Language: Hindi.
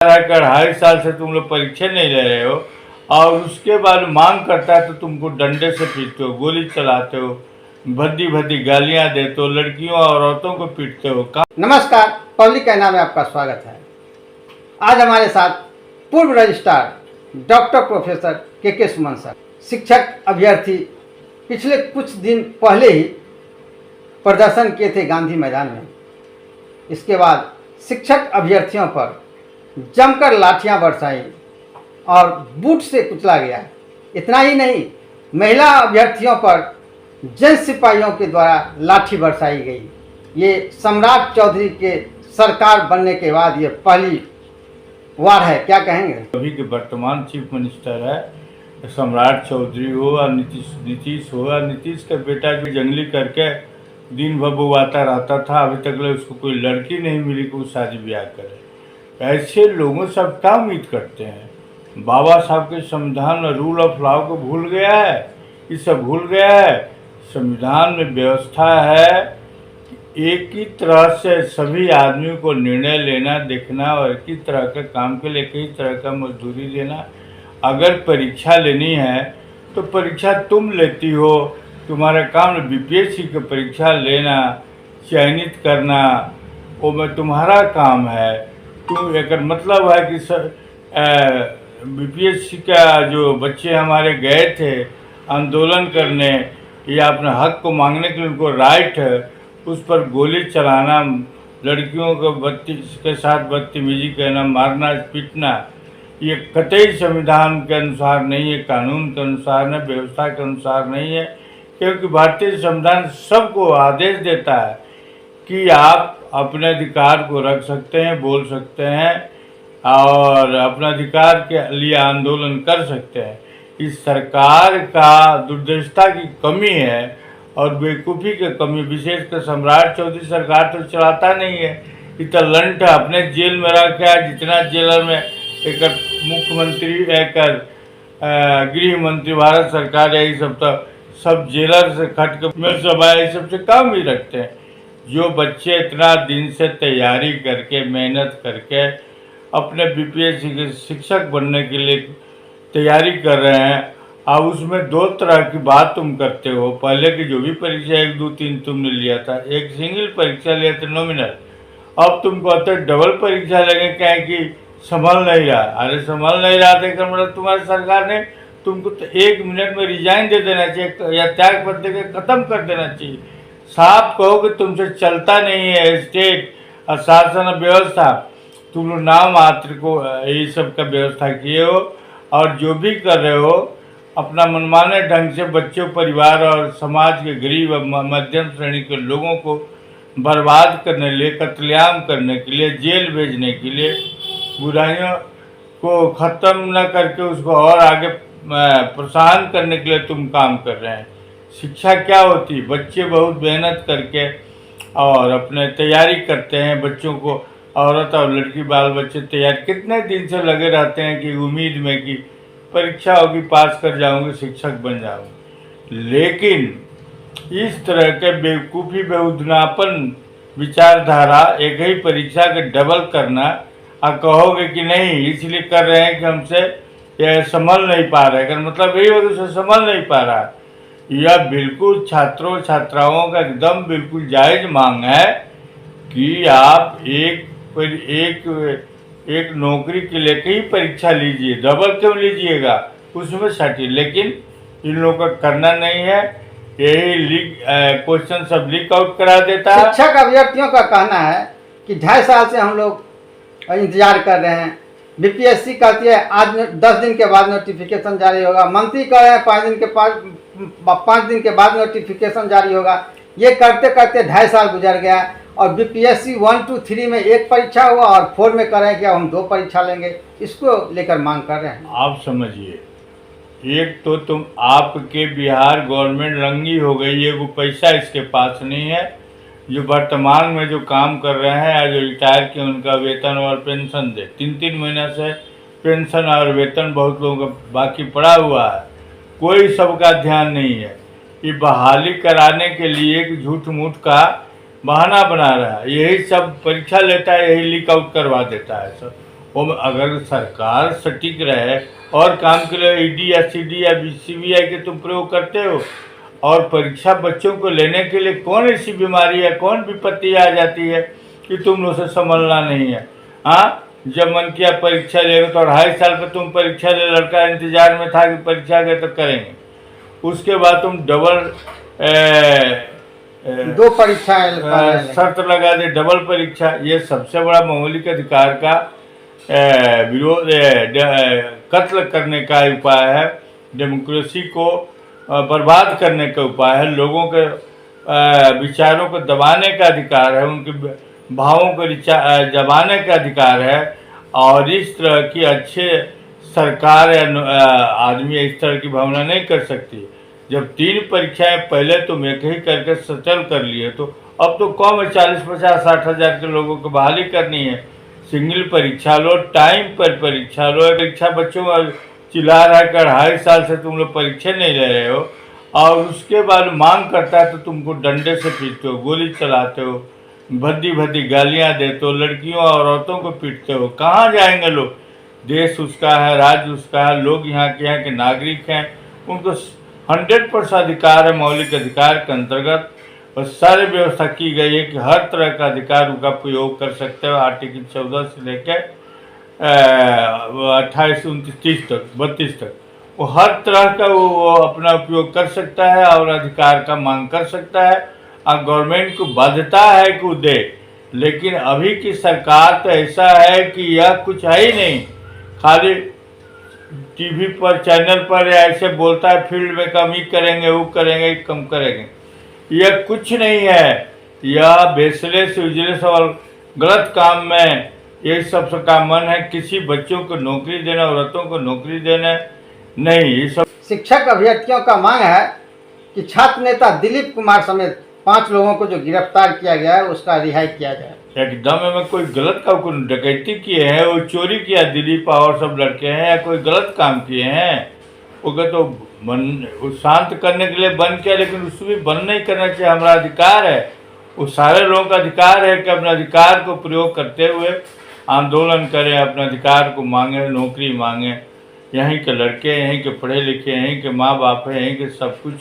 2.5 साल से तुम लोग परीक्षा नहीं ले रहे हो और उसके बाद मांग करता है तो तुमको डंडे से पीटते हो, गोली चलाते हो, भद्दी भद्दी गालियां देते हो, लड़कियों और औरतों को पीटते हो। नमस्कार, पब्लिक कहना में आपका स्वागत है। आज हमारे साथ पूर्व रजिस्ट्रार डॉक्टर प्रोफेसर के सुमन सर, शिक्षक अभ्यर्थी, पिछले कुछ दिन पहले ही प्रदर्शन किए थे गांधी मैदान में। इसके बाद शिक्षक अभ्यर्थियों पर जमकर लाठियां बरसाई और बूट से कुचला गया। इतना ही नहीं, महिला अभ्यर्थियों पर जन सिपाहियों के द्वारा लाठी बरसाई गई। ये सम्राट चौधरी के सरकार बनने के बाद ये पहली वार है, क्या कहेंगे? अभी के वर्तमान चीफ मिनिस्टर है सम्राट चौधरी हो और नीतीश हो, और नीतीश का बेटा भी जंगली करके दिन भर बुवाता रहता था। अभी तक उसको कोई लड़की नहीं मिली कि वो शादी ब्याह करे। ऐसे लोगों से अब क्या उम्मीद करते हैं? बाबा साहब के संविधान में रूल ऑफ लॉ को भूल गया है, ये सब भूल गया है। संविधान में व्यवस्था है एक ही तरह से सभी आदमियों को निर्णय लेना, देखना और एक ही तरह के काम के लिए कई तरह का मजदूरी देना। अगर परीक्षा लेनी है तो परीक्षा तुम लेती हो, तुम्हारा काम बीपीएससी की परीक्षा लेना, चयनित करना, वो में तुम्हारा काम है। तुम एक मतलब है कि बीपीएससी का जो बच्चे हमारे गए थे आंदोलन करने या अपने हक को मांगने के लिए, उनको राइट है, उस पर गोली चलाना, लड़कियों को के साथ बदतमीजी करना, मारना, पीटना, ये कतई संविधान के अनुसार नहीं है, कानून के अनुसार नहीं, व्यवस्था के अनुसार नहीं है। क्योंकि भारतीय संविधान सबको आदेश देता है कि आप अपने अधिकार को रख सकते हैं, बोल सकते हैं और अपने अधिकार के लिए आंदोलन कर सकते हैं। इस सरकार का दुर्दशा की कमी है और बेवकूफ़ी की कमी, विशेषकर सम्राट चौधरी सरकार तो चलाता नहीं है। इतना लंट अपने जेल में रखा है, जितना जेलर में एक मुख्यमंत्री, एक गृह मंत्री, भारत सरकार, यही सब तो सब जेलर से खट के में सब आए, सबसे काम ही रखते हैं। जो बच्चे इतना दिन से तैयारी करके, मेहनत करके अपने बीपीएससी के शिक्षक बनने के लिए तैयारी कर रहे हैं, अब उसमें दो तरह की बात तुम करते हो। पहले की जो भी परीक्षा 1, 2, 3 तुमने लिया था, एक सिंगल परीक्षा लिया था नॉमिनल, अब तुम कहते डबल परीक्षा लेंगे, क्या है कि संभल नहीं रहा। अरे संभल नहीं रहा था मतलब तुम्हारी सरकार ने तुमको तो 1 मिनट में रिजाइन दे देना चाहिए या त्याग पत्र के ख़त्म कर देना चाहिए। साफ कहो कि तुमसे चलता नहीं है स्टेट और शासन व्यवस्था, तुम लोग नाम मात्र को यही सब का व्यवस्था किए हो और जो भी कर रहे हो अपना मनमाने ढंग से बच्चों, परिवार और समाज के गरीब और मध्यम श्रेणी के लोगों को बर्बाद करने के लिए, कत्लेआम करने के लिए, जेल भेजने के लिए, बुराइयों को ख़त्म न करके उसको और आगे प्रोत्साहन करने के लिए तुम काम कर रहे हैं। शिक्षा क्या होती है? बच्चे बहुत मेहनत करके और अपने तैयारी करते हैं, बच्चों को, औरत और लड़की बाल बच्चे तैयारी कितने दिन से लगे रहते हैं कि उम्मीद में कि परीक्षा होगी, पास कर जाऊंगे, शिक्षक बन जाऊंगे। लेकिन इस तरह के बेवकूफ़ी, बेउदनापन विचारधारा, एक ही परीक्षा के डबल करना और कहोगे कि नहीं इसलिए कर रहे हैं कि हमसे यह संभल नहीं पा रहा है, अगर मतलब यही होगा उसे संभल नहीं पा रहा। यह बिल्कुल छात्रों छात्राओं का एकदम बिल्कुल जायज़ मांग है कि आप एक नौकरी के लिए कई परीक्षा लीजिए, डबल क्यों लीजिएगा, उसमें सटी। लेकिन इन लोगों का करना नहीं है, यही क्वेश्चन सब लीक आउट करा देता है। शिक्षक अभ्यर्थियों का कहना है कि 2.5 साल से हम लोग इंतजार कर रहे हैं। बीपीएससी कहती है आज 10 दिन के बाद नोटिफिकेशन जारी होगा, मंत्री कह रहे हैं 5 दिन के बाद नोटिफिकेशन जारी होगा। ये करते करते 2.5 साल गुजर गया और बीपीएससी 1, 2, 3 में एक परीक्षा हुआ और 4 में कर रहे हैं कि अब हम 2 परीक्षा लेंगे। इसको लेकर मांग कर रहे हैं। आप समझिए, एक तो तुम आपके बिहार गवर्नमेंट रंगी हो गई है, वो पैसा इसके पास नहीं है। जो वर्तमान में जो काम कर रहे हैं या जो रिटायर किए उनका वेतन और पेंशन दे, 3-3 महीने से पेंशन और वेतन बहुत लोगों का बाकी पड़ा हुआ है, कोई सबका ध्यान नहीं है। ये बहाली कराने के लिए एक झूठ मूठ का बहाना बना रहा है, यही सब परीक्षा लेता है, यही लीक आउट करवा देता है सब। वो अगर सरकार सटीक रहे और काम के लिए ईडी या सीडी या सीबीआई के तुम प्रयोग करते हो, और परीक्षा बच्चों को लेने के लिए कौन ऐसी बीमारी है, कौन विपत्ति आ जाती है कि तुम उसे संभलना नहीं है। हाँ, जब मन किया परीक्षा लेगा तो 2.5 साल पर तुम परीक्षा ले, लड़का इंतजार में था कि परीक्षा गए तो करेंगे। उसके बाद तुम डबल 2 परीक्षाएं शर्त लगा दे, डबल परीक्षा। ये सबसे बड़ा मौलिक अधिकार का विरोध, कत्ल करने का उपाय है, डेमोक्रेसी को बर्बाद करने का उपाय है, लोगों के विचारों को दबाने का अधिकार है, उनके भावों को दबाने का अधिकार है। और इस तरह की अच्छे सरकार या आदमी इस तरह की भावना नहीं कर सकती। जब 3 परीक्षाएं पहले तुम एक ही करके सचल कर लिए, तो अब तो कम 40-50-60 हज़ार के लोगों को बहाली करनी है। सिंगल परीक्षा लो, टाइम पर परीक्षा लो। परीक्षा बच्चों चिल्ला रहा है कि 2.5 साल से तुम लोग परीक्षा नहीं ले रहे हो, और उसके बाद मांग करता है तो तुमको डंडे से पीटते हो, गोली चलाते हो, भद्दी भद्दी गालियां देते हो, लड़कियों और औरतों को पीटते हो। कहाँ जाएंगे लोग? देश उसका है, राज्य उसका है, लोग यहाँ के नागरिक हैं, उनको 100% अधिकार है मौलिक अधिकार के अंतर्गत, और सारी व्यवस्था की गई है कि हर तरह का अधिकार उनका प्रयोग कर सकते हो। आर्टिकल 14 से लेकर 28, 29, 30 तक, 32 तक, वो हर तरह का वो अपना उपयोग कर सकता है और अधिकार का मांग कर सकता है। और गवर्नमेंट को बाध्यता है कि वो दे, लेकिन अभी की सरकार तो ऐसा है कि यह कुछ है ही नहीं, खाली टीवी पर, चैनल पर ऐसे बोलता है फील्ड में कम ही करेंगे, वो करेंगे, कम करेंगे। यह कुछ नहीं है, यह बेसलेस यूजलेस और गलत काम में यही सब का मन है। किसी बच्चों को नौकरी देना, औरतों को नौकरी देना नहीं, ये सब। शिक्षक अभ्यर्थियों का मांग है कि छात्र नेता दिलीप कुमार समेत 5 लोगों को जो गिरफ्तार किया गया है उसका रिहाई किया जाए। एकदम में कोई गलत काम, कोई डकैती किए हैं, वो चोरी किया दिलीप और सब लड़के हैं, या कोई गलत काम किए हैं, वो तो शांत करने के लिए बंद किया, लेकिन उसको भी बंद नहीं करना चाहिए। हमारा अधिकार है, वो सारे लोगों का अधिकार है कि अपने अधिकार को प्रयोग करते हुए आंदोलन करें, अपने अधिकार को मांगे, नौकरी मांगे। यहीं के लड़के, यहीं के पढ़े लिखे, यहीं के माँ बाप हैं, यहीं के सब कुछ